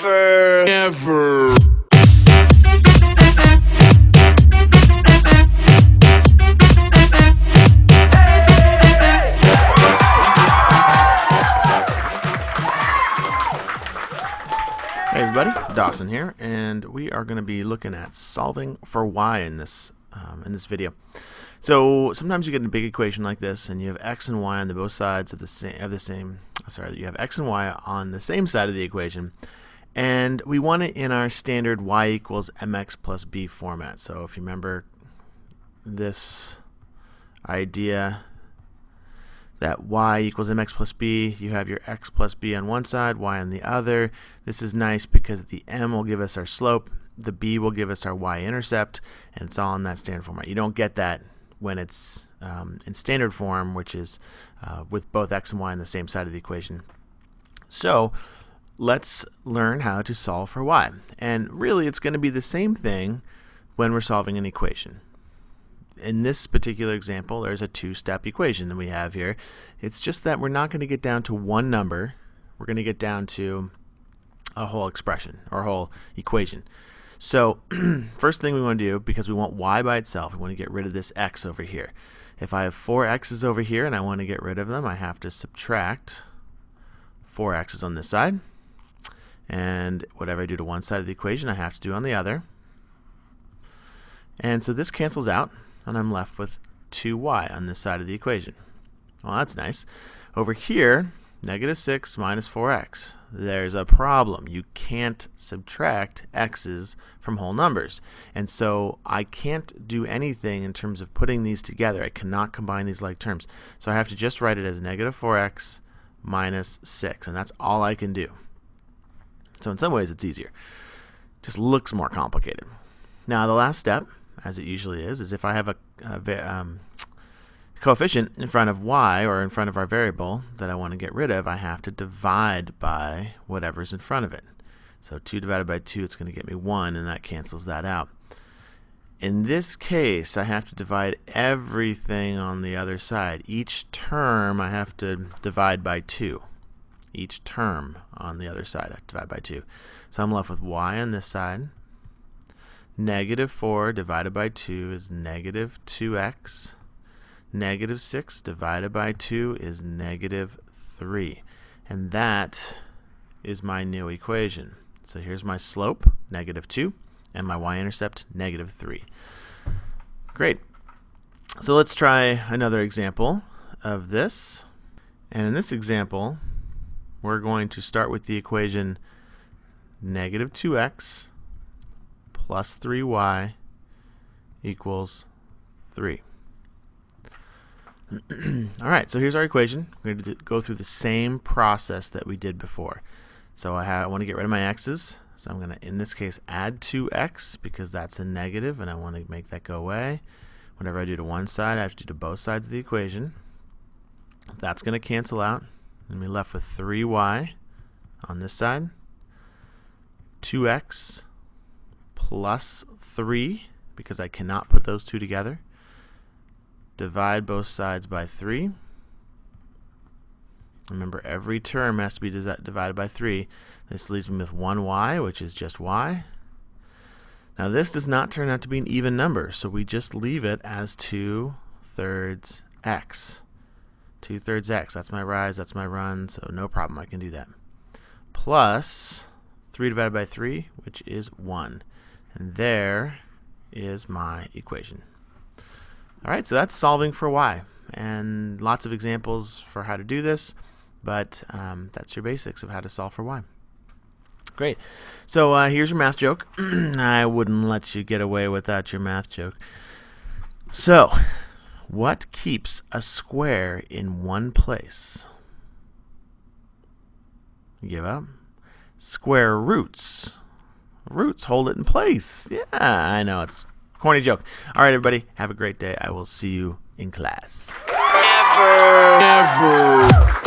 Never. Hey everybody, Dawson here, and we are going to be looking at solving for y in this video. So sometimes you get a big equation like this, and you have x and y on both sides of you have x and y on the same side of the equation, and we want it in our standard y equals mx plus b format. So if you remember this idea that y equals mx plus b, you have your x plus b on one side, y on the other. This is nice because the m will give us our slope, the b will give us our y-intercept, and it's all in that standard format. You don't get that when it's in standard form, which is with both x and y on the same side of the equation. So let's learn how to solve for y. And really it's going to be the same thing when we're solving an equation. In this particular example, there's a two-step equation that we have here. It's just that we're not going to get down to one number. We're going to get down to a whole expression or a whole equation. So first thing we want to do, because we want y by itself, we want to get rid of this x over here. If I have four x's over here and I want to get rid of them, I have to subtract four x's on this side. And whatever I do to one side of the equation, I have to do on the other. And so this cancels out, and I'm left with 2y on this side of the equation. Well, that's nice. Over here, negative 6 minus 4x. There's a problem. You can't subtract x's from whole numbers. And so I can't do anything in terms of putting these together. I cannot combine these like terms. So I have to just write it as negative 4x minus 6. And that's all I can do. So in some ways it's easier. Just looks more complicated. Now the last step, as it usually is if I have a coefficient in front of y, or in front of our variable that I want to get rid of, I have to divide by whatever's in front of it. So 2 divided by 2, it's going to get me 1, and that cancels that out. In this case, I have to divide everything on the other side. Each term I have to divide by 2. Each term on the other side I have to divide by 2. So I'm left with y on this side. Negative 4 divided by 2 is negative 2x. Negative 6 divided by 2 is negative 3. And that is my new equation. So here's my slope, negative 2, and my y-intercept, negative 3. Great. So let's try another example of this. And in this example, we're going to start with the equation negative 2x plus 3y equals 3. Alright, so here's our equation. We're going to go through the same process that we did before. So I want to get rid of my x's. So I'm going to, in this case, add 2x because that's a negative and I want to make that go away. Whatever I do to one side, I have to do to both sides of the equation. That's going to cancel out. And we're left with 3y on this side. 2x plus 3, because I cannot put those two together. Divide both sides by 3. Remember, every term has to be divided by 3. This leaves me with 1y, which is just y. Now this does not turn out to be an even number, so we just leave it as 2/3 x. 2/3 x, that's my rise, that's my run, so no problem, I can do that. Plus 3 divided by 3, which is 1. And there is my equation. Alright, so that's solving for y. And lots of examples for how to do this, but that's your basics of how to solve for y. Great. So here's your math joke. I wouldn't let you get away without your math joke. So, what keeps a square in one place? You give up? Square roots. Roots hold it in place. Yeah, I know, it's a corny joke. Alright everybody, have a great day. I will see you in class. Never.